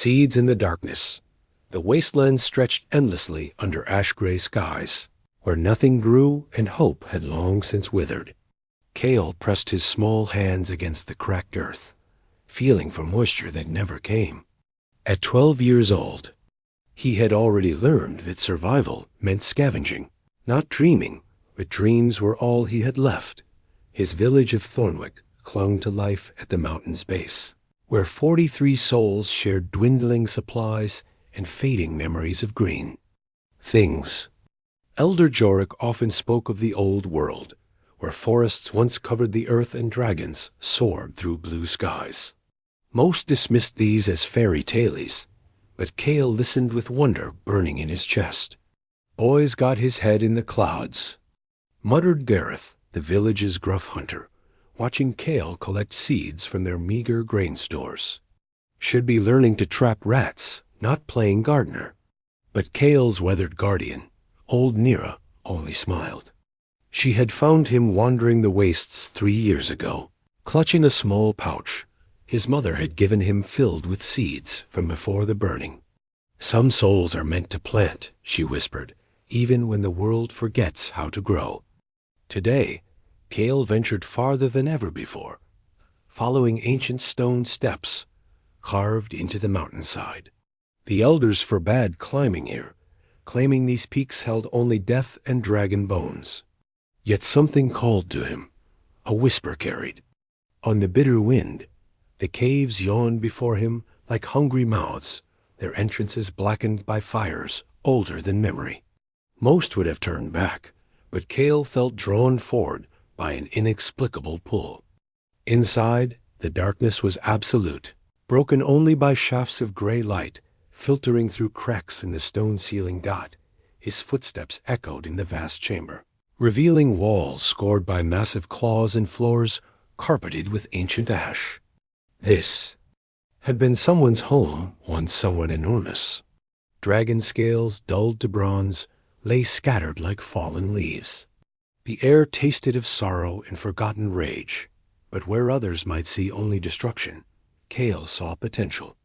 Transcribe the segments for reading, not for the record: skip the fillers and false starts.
Seeds in the darkness. The wasteland stretched endlessly under ash-gray skies, where nothing grew and hope had long since withered. Cale pressed his small hands against the cracked earth, feeling for moisture that never came. At 12 years old, he had already learned that survival meant scavenging, not dreaming, but dreams were all he had left. His village of Thornwick clung to life at the mountain's base, where 43 souls shared dwindling supplies and fading memories of green. Things. Elder Jorik often spoke of the old world, where forests once covered the earth and dragons soared through blue skies. Most dismissed these as fairy tales, but Cale listened with wonder burning in his chest. Boys got his head in the clouds, muttered Gareth, the village's gruff hunter, watching Cale collect seeds from their meager grain stores. Should be learning to trap rats, not playing gardener. But Cale's weathered guardian, old Nira, only smiled. She had found him wandering the wastes 3 years ago, clutching a small pouch his mother had given him filled with seeds from before the burning. Some souls are meant to plant, she whispered, even when the world forgets how to grow. Today, Cale ventured farther than ever before, following ancient stone steps carved into the mountainside. The elders forbade climbing here, claiming these peaks held only death and dragon bones. Yet something called to him, a whisper carried. On the bitter wind, the caves yawned before him like hungry mouths, their entrances blackened by fires older than memory. Most would have turned back, but Cale felt drawn forward by an inexplicable pull. Inside, the darkness was absolute, broken only by shafts of gray light filtering through cracks in the stone ceiling. His footsteps echoed in the vast chamber, revealing walls scored by massive claws and floors carpeted with ancient ash. This had been someone's home, once someone enormous. Dragon scales, dulled to bronze, lay scattered like fallen leaves. The air tasted of sorrow and forgotten rage, but where others might see only destruction, Cale saw potential.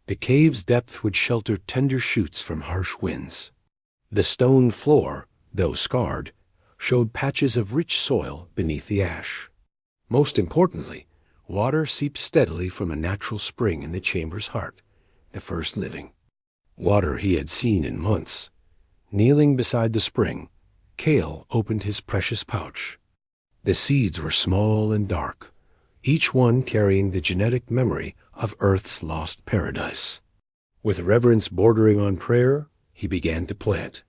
The cave's depth would shelter tender shoots from harsh winds. The stone floor, though scarred, showed patches of rich soil beneath the ash. Most importantly, water seeped steadily from a natural spring in the chamber's heart, the first living. Water he had seen in months. Kneeling beside the spring, Cale opened his precious pouch. The seeds were small and dark, each one carrying the genetic memory of Earth's lost paradise. With reverence bordering on prayer, he began to plant.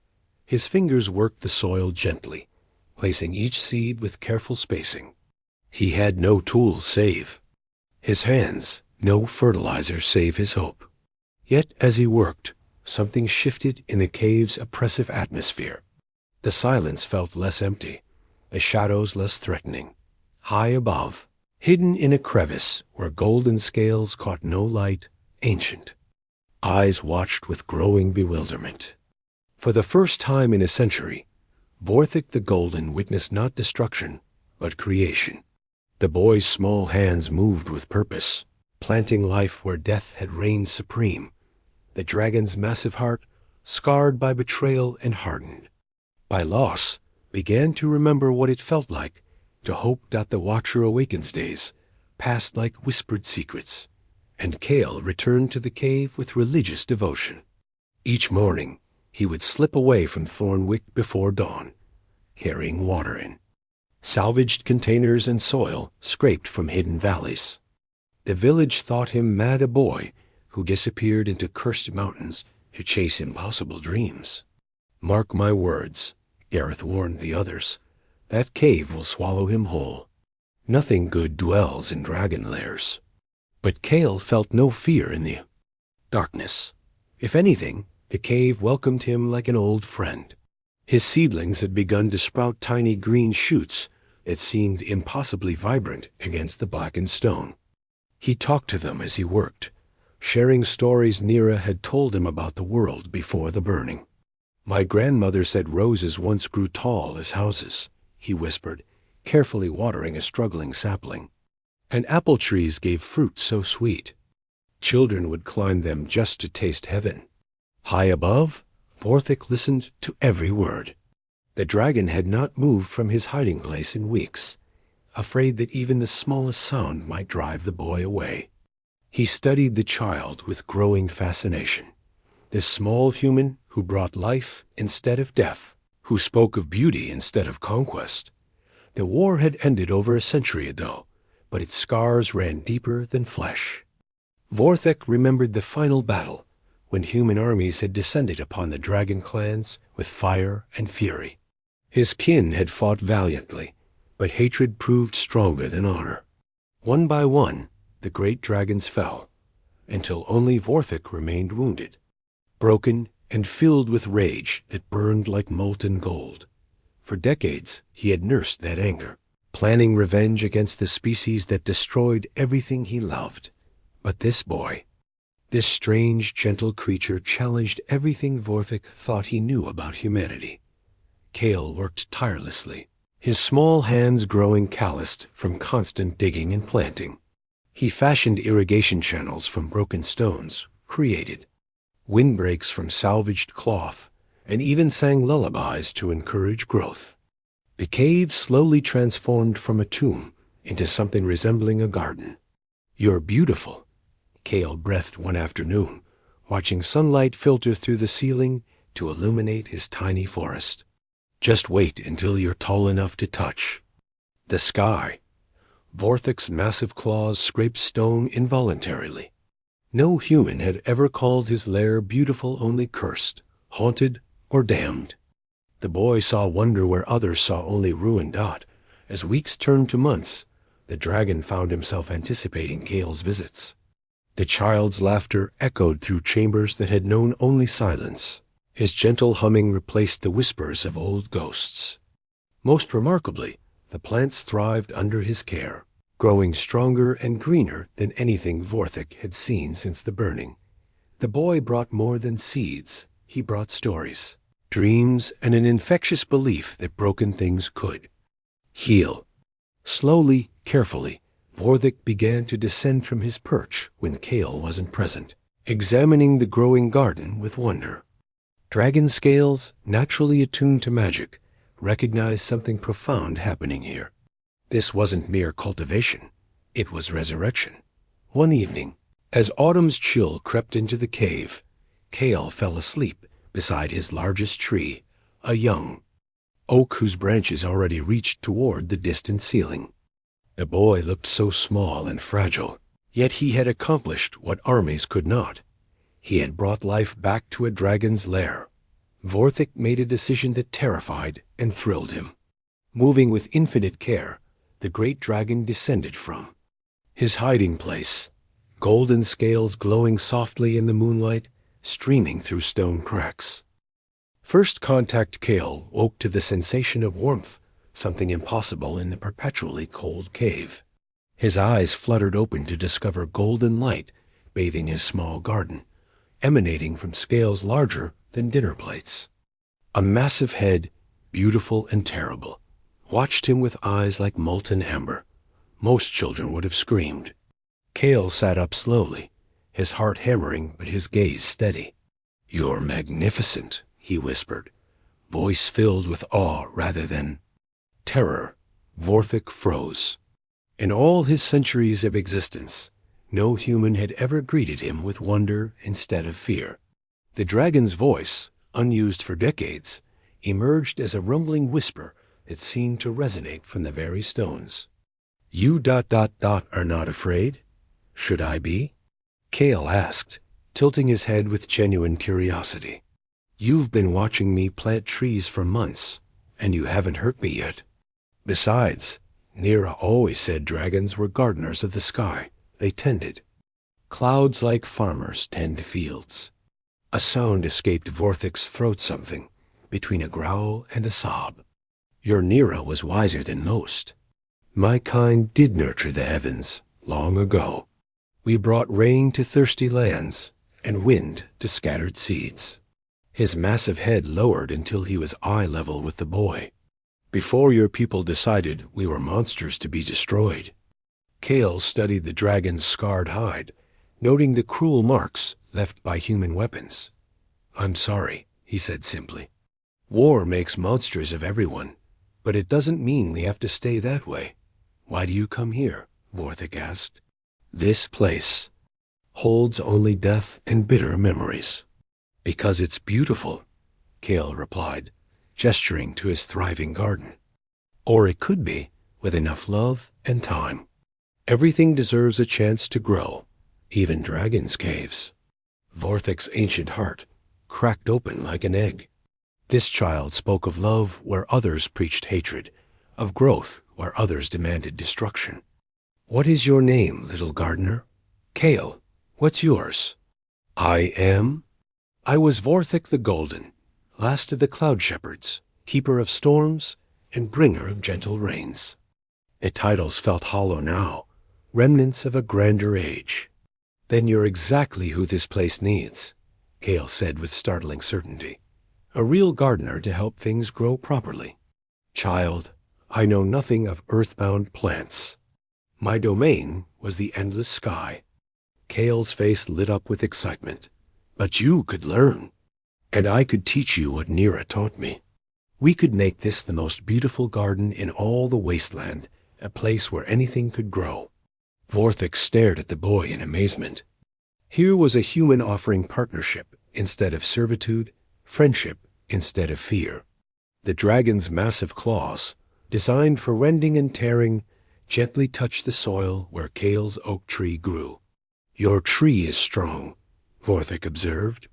His fingers worked the soil gently, placing each seed with careful spacing. He had no tools save his hands, no fertilizer save his hope. Yet as he worked, something shifted in the cave's oppressive atmosphere. The silence felt less empty, the shadows less threatening. High above, hidden in a crevice where golden scales caught no light, ancient. Eyes watched with growing bewilderment. For the first time in a century, Vorthik the Golden witnessed not destruction, but creation. The boy's small hands moved with purpose, planting life where death had reigned supreme. The dragon's massive heart, scarred by betrayal and hardened by loss, began to remember what it felt like to hope that the Watcher Awakens days passed like whispered secrets, and Cale returned to the cave with religious devotion. Each morning, he would slip away from Thornwick before dawn, carrying water in salvaged containers and soil scraped from hidden valleys. The village thought him mad, a boy who disappeared into cursed mountains to chase impossible dreams. Mark my words, Gareth warned the others, that cave will swallow him whole. Nothing good dwells in dragon lairs. But Cale felt no fear in the darkness. If anything, the cave welcomed him like an old friend. His seedlings had begun to sprout tiny green shoots that seemed impossibly vibrant against the blackened stone. He talked to them as he worked, sharing stories Nira had told him about the world before the burning. My grandmother said roses once grew tall as houses, he whispered, carefully watering a struggling sapling. And apple trees gave fruit so sweet. Children would climb them just to taste heaven. High above, Vorthik listened to every word. The dragon had not moved from his hiding place in weeks, afraid that even the smallest sound might drive the boy away. He studied the child with growing fascination. This small human who brought life instead of death, who spoke of beauty instead of conquest. The war had ended over a century ago, but its scars ran deeper than flesh. Vorthik remembered the final battle, when human armies had descended upon the dragon clans with fire and fury. His kin had fought valiantly, but hatred proved stronger than honor. One by one, the great dragons fell, until only Vorthik remained wounded, broken and filled with rage that burned like molten gold. For decades he had nursed that anger, planning revenge against the species that destroyed everything he loved. But this boy, this strange, gentle creature, challenged everything Vorthik thought he knew about humanity. Kale worked tirelessly, his small hands growing calloused from constant digging and planting. He fashioned irrigation channels from broken stones, created windbreaks from salvaged cloth, and even sang lullabies to encourage growth. The cave slowly transformed from a tomb into something resembling a garden. "You're beautiful," Kale breathed one afternoon, watching sunlight filter through the ceiling to illuminate his tiny forest. "Just wait until you're tall enough to touch the sky." Vorthik's massive claws scraped stone involuntarily. No human had ever called his lair beautiful, only cursed, haunted, or damned. The boy saw wonder where others saw only ruin. As weeks turned to months, the dragon found himself anticipating Kale's visits. The child's laughter echoed through chambers that had known only silence. His gentle humming replaced the whispers of old ghosts. Most remarkably, the plants thrived under his care, growing stronger and greener than anything Vorthik had seen since the burning. The boy brought more than seeds. He brought stories, dreams, and an infectious belief that broken things could heal. Slowly, carefully, Vorthik began to descend from his perch when Kale wasn't present, examining the growing garden with wonder. Dragon scales, naturally attuned to magic, recognized something profound happening here. This wasn't mere cultivation. It was resurrection. One evening, as autumn's chill crept into the cave, Kale fell asleep beside his largest tree, a young oak whose branches already reached toward the distant ceiling. The boy looked so small and fragile, yet he had accomplished what armies could not. He had brought life back to a dragon's lair. Vorthik made a decision that terrified and thrilled him. Moving with infinite care, the great dragon descended from his hiding place, golden scales glowing softly in the moonlight, streaming through stone cracks. First contact Kale woke to the sensation of warmth, something impossible in the perpetually cold cave. His eyes fluttered open to discover golden light bathing his small garden, emanating from scales larger than dinner plates. A massive head, beautiful and terrible, watched him with eyes like molten amber. Most children would have screamed. Kale sat up slowly, his heart hammering but his gaze steady. "You're magnificent," he whispered, voice filled with awe rather than terror. Vorthik froze. In all his centuries of existence, no human had ever greeted him with wonder instead of fear. The dragon's voice, unused for decades, emerged as a rumbling whisper that seemed to resonate from the very stones. "You are not afraid? Should I be?" Kale asked, tilting his head with genuine curiosity. "You've been watching me plant trees for months, and you haven't hurt me yet. Besides, Nira always said dragons were gardeners of the sky. They tended clouds like farmers tend fields." A sound escaped Vorthik's throat, something between a growl and a sob. "Your Nira was wiser than most. My kind did nurture the heavens long ago. We brought rain to thirsty lands and wind to scattered seeds." His massive head lowered until he was eye level with the boy. "Before your people decided we were monsters to be destroyed." Kale studied the dragon's scarred hide, noting the cruel marks left by human weapons. "I'm sorry," he said simply. "War makes monsters of everyone, but it doesn't mean we have to stay that way." "Why do you come here?" Vorthik asked. "This place holds only death and bitter memories." "Because it's beautiful," Kale replied, gesturing to his thriving garden. "Or it could be, with enough love and time. Everything deserves a chance to grow, even dragons' caves." Vorthik's ancient heart cracked open like an egg. This child spoke of love where others preached hatred, of growth where others demanded destruction. "What is your name, little gardener?" "Kale. What's yours?" "I am? I was Vorthik the Golden, last of the cloud shepherds, keeper of storms and bringer of gentle rains." The titles felt hollow now, remnants of a grander age. "Then you're exactly who this place needs," Kale said with startling certainty. "A real gardener to help things grow properly." "Child, I know nothing of earthbound plants. My domain was the endless sky." Kale's face lit up with excitement. "But you could learn, and I could teach you what Nira taught me. We could make this the most beautiful garden in all the wasteland, a place where anything could grow." Vorthik stared at the boy in amazement. Here was a human offering partnership instead of servitude, friendship instead of fear. The dragon's massive claws, designed for rending and tearing, gently touched the soil where Kale's oak tree grew. "Your tree is strong," Vorthik observed.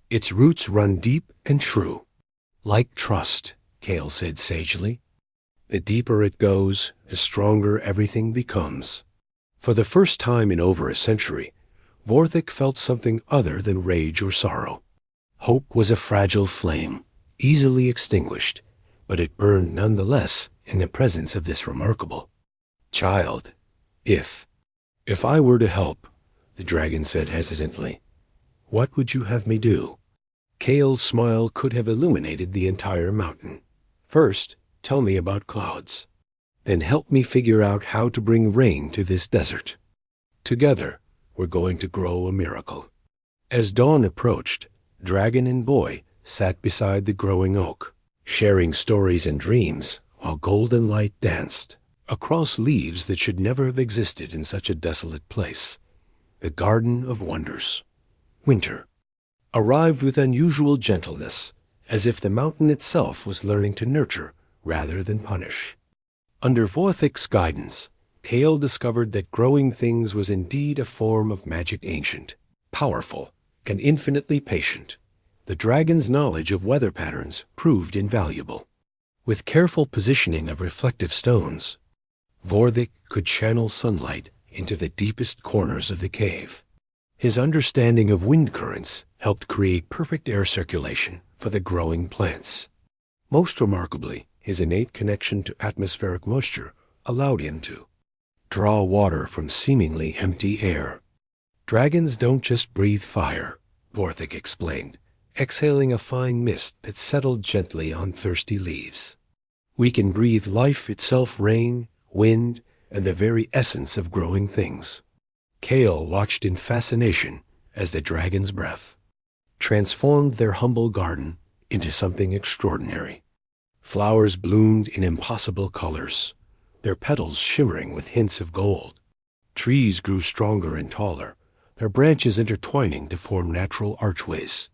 "Its roots run deep and true." "Like trust," Kale said sagely. "The deeper it goes, the stronger everything becomes." For the first time in over a century, Vorthik felt something other than rage or sorrow. Hope was a fragile flame, easily extinguished, but it burned nonetheless in the presence of this remarkable child. If I were to help," the dragon said hesitantly, "what would you have me do?" Kale's smile could have illuminated the entire mountain. "First, tell me about clouds. Then help me figure out how to bring rain to this desert. Together, we're going to grow a miracle." As dawn approached, dragon and boy sat beside the growing oak, sharing stories and dreams while golden light danced across leaves that should never have existed in such a desolate place. The Garden of Wonders. Winter arrived with unusual gentleness, as if the mountain itself was learning to nurture rather than punish. Under Vorthik's guidance, Kale discovered that growing things was indeed a form of magic ancient, powerful, and infinitely patient. The dragon's knowledge of weather patterns proved invaluable. With careful positioning of reflective stones, Vorthik could channel sunlight into the deepest corners of the cave. His understanding of wind currents helped create perfect air circulation for the growing plants. Most remarkably, his innate connection to atmospheric moisture allowed him to draw water from seemingly empty air. "Dragons don't just breathe fire," Vorthik explained, exhaling a fine mist that settled gently on thirsty leaves. "We can breathe life itself, rain, wind, and the very essence of growing things." Kale watched in fascination as the dragon's breath transformed their humble garden into something extraordinary. Flowers bloomed in impossible colors, their petals shimmering with hints of gold. Trees grew stronger and taller, their branches intertwining to form natural archways.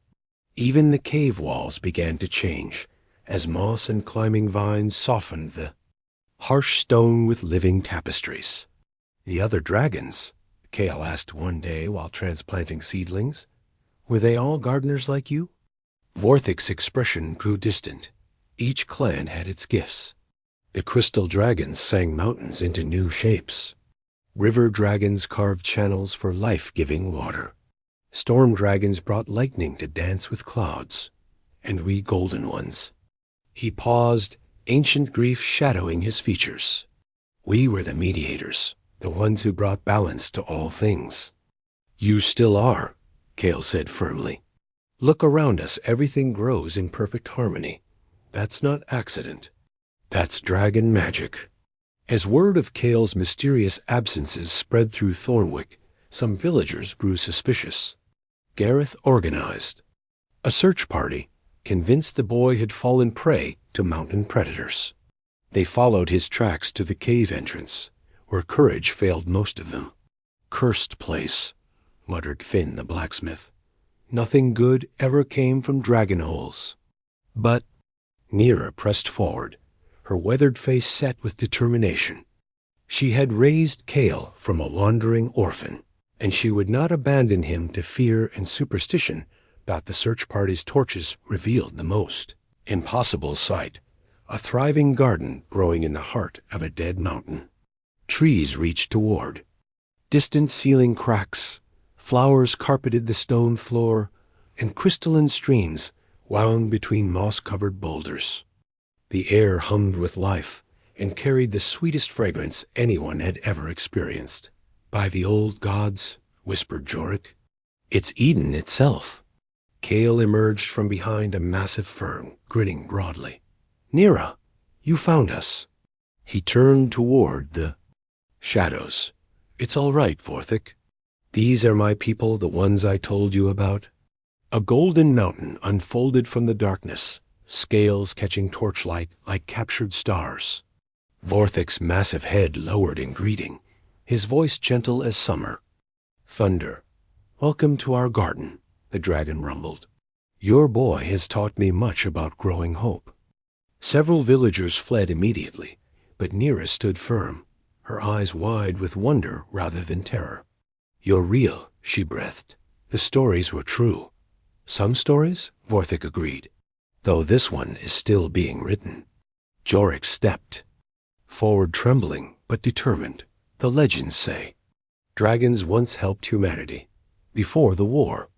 Even the cave walls began to change, as moss and climbing vines softened the harsh stone with living tapestries. "The other dragons?" Kale asked one day while transplanting seedlings. "Were they all gardeners like you?" Vorthik's expression grew distant. Each clan had its gifts. The crystal dragons sang mountains into new shapes. River dragons carved channels for life-giving water. Storm dragons brought lightning to dance with clouds. And we golden ones. He paused, ancient grief shadowing his features. We were the mediators, the ones who brought balance to all things. "You still are," Kale said firmly. "Look around us, everything grows in perfect harmony. That's not accident. That's dragon magic." As word of Kale's mysterious absences spread through Thornwick, Some villagers grew suspicious. Gareth organized a search party, convinced the boy had fallen prey to mountain predators. They followed his tracks to the cave entrance, where courage failed most of them. "Cursed place," muttered Finn the blacksmith. "Nothing good ever came from dragon holes." But Nira pressed forward, her weathered face set with determination. She had raised Kale from a wandering orphan, and she would not abandon him to fear and superstition that the search party's torches revealed the most. Impossible sight, a thriving garden growing in the heart of a dead mountain. Trees reached toward. Distant ceiling cracks, flowers carpeted the stone floor, and crystalline streams wound between moss-covered boulders. The air hummed with life and carried the sweetest fragrance anyone had ever experienced. "By the old gods," whispered Jorik, "it's Eden itself." Kale emerged from behind a massive fern, grinning broadly. "Nira, you found us." He turned toward the shadows. "It's all right, Vorthik. These are my people, the ones I told you about." A golden mountain unfolded from the darkness, scales catching torchlight like captured stars. Vorthik's massive head lowered in greeting, his voice gentle as summer. "Thunder, welcome to our garden," the dragon rumbled. "Your boy has taught me much about growing hope." Several villagers fled immediately, but Nira stood firm, her eyes wide with wonder rather than terror. "You're real," she breathed. "The stories were true." "Some stories," Vorthik agreed, "though this one is still being written." Jorik stepped forward, trembling but determined. "The legends say dragons once helped humanity, before the war.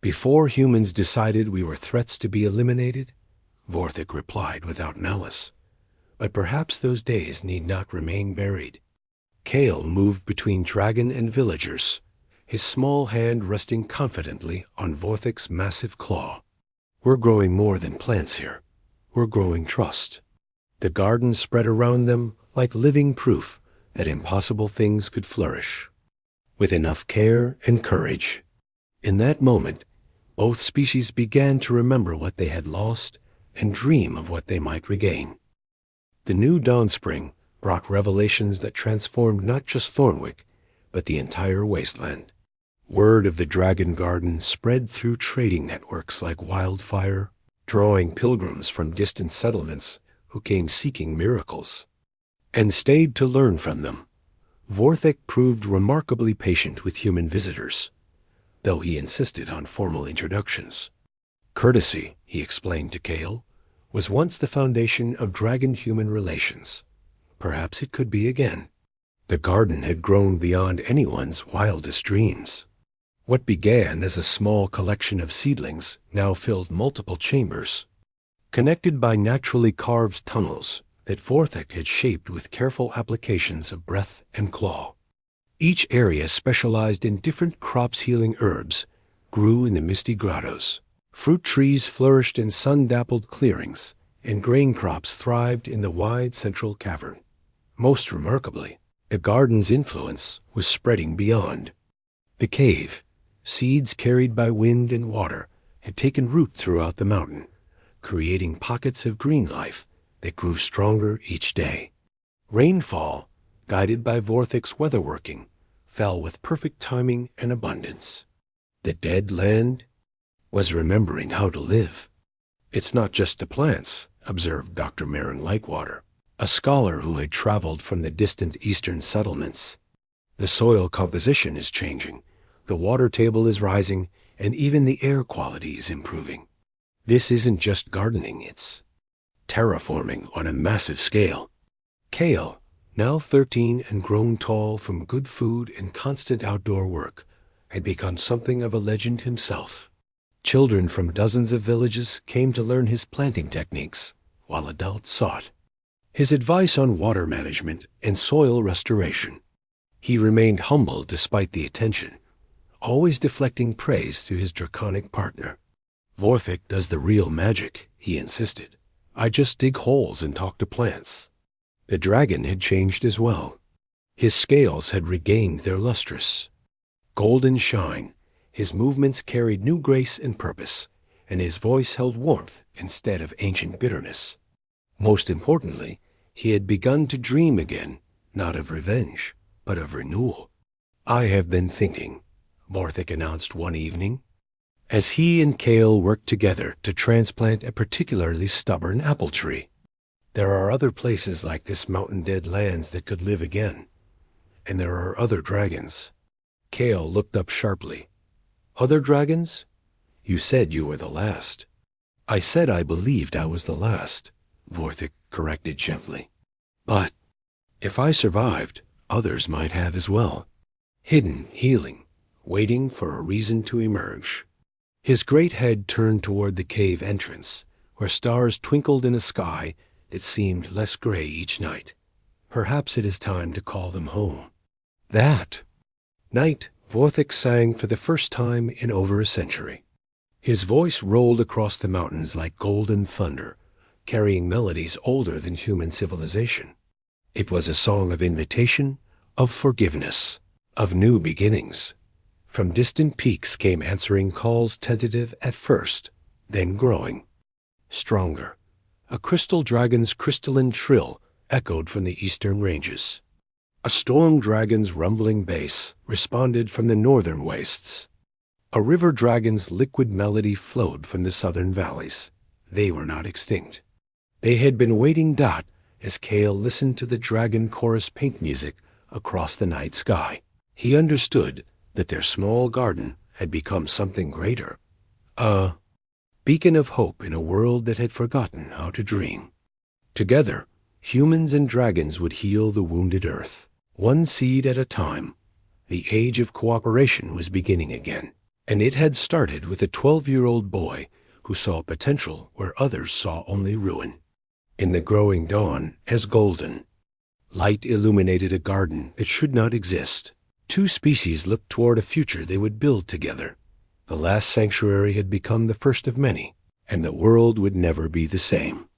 Before humans decided we were threats to be eliminated," Vorthik replied without malice. "But perhaps those days need not remain buried." Kale moved between dragon and villagers, his small hand resting confidently on Vorthik's massive claw. "We're growing more than plants here. We're growing trust." The garden spread around them like living proof that impossible things could flourish, with enough care and courage. In that moment, both species began to remember what they had lost and dream of what they might regain. The new Dawnspring brought revelations that transformed not just Thornwick, but the entire wasteland. Word of the Dragon Garden spread through trading networks like wildfire, drawing pilgrims from distant settlements who came seeking miracles, and stayed to learn from them. Vorthik proved remarkably patient with human visitors, though he insisted on formal introductions. Courtesy, he explained to Kale, was once the foundation of dragon-human relations. Perhaps it could be again. The garden had grown beyond anyone's wildest dreams. What began as a small collection of seedlings now filled multiple chambers, connected by naturally carved tunnels that Vorthik had shaped with careful applications of breath and claw. Each area specialized in different crops-healing herbs, grew in the misty grottos. Fruit trees flourished in sun-dappled clearings, and grain crops thrived in the wide central cavern. Most remarkably, the garden's influence was spreading beyond. The cave, seeds carried by wind and water, had taken root throughout the mountain, creating pockets of green life that grew stronger each day. Rainfall, guided by Vorthik's weatherworking, fell with perfect timing and abundance. The dead land was remembering how to live. "It's not just the plants," observed Dr. Marin Lightwater, a scholar who had traveled from the distant eastern settlements. "The soil composition is changing, the water table is rising, and even the air quality is improving. This isn't just gardening, it's terraforming on a massive scale." Kale, now 13 and grown tall from good food and constant outdoor work, had become something of a legend himself. Children from dozens of villages came to learn his planting techniques, while adults sought his advice on water management and soil restoration. He remained humble despite the attention, always deflecting praise to his draconic partner. "Vorthik does the real magic," he insisted. "I just dig holes and talk to plants." The dragon had changed as well. His scales had regained their lustrous. golden shine. His movements carried new grace and purpose, and his voice held warmth instead of ancient bitterness. Most importantly, he had begun to dream again, not of revenge, but of renewal. "I have been thinking," Vorthik announced one evening, as he and Kale worked together to transplant a particularly stubborn apple tree. "There are other places like this mountain-dead lands that could live again. And there are other dragons." Kale looked up sharply. "Other dragons? You said you were the last." "I said I believed I was the last," Vorthik corrected gently. "But if I survived, others might have as well. Hidden, healing, waiting for a reason to emerge." His great head turned toward the cave entrance, where stars twinkled in a sky that seemed less gray each night. "Perhaps it is time to call them home." That night, Vorthik sang for the first time in over a century. His voice rolled across the mountains like golden thunder, carrying melodies older than human civilization. It was a song of invitation, of forgiveness, of new beginnings. From distant peaks came answering calls, tentative at first, then growing. Stronger. A crystal dragon's crystalline trill echoed from the eastern ranges. A storm dragon's rumbling bass responded from the northern wastes. A river dragon's liquid melody flowed from the southern valleys. They were not extinct. They had been waiting as Kale listened to the dragon chorus paint music across the night sky. He understood that their small garden had become something greater, a beacon of hope in a world that had forgotten how to dream. Together, humans and dragons would heal the wounded earth, one seed at a time. The age of cooperation was beginning again, and it had started with a 12-year-old boy who saw potential where others saw only ruin. In the growing dawn, as golden light illuminated a garden that should not exist, two species looked toward a future they would build together. The last sanctuary had become the first of many, and the world would never be the same.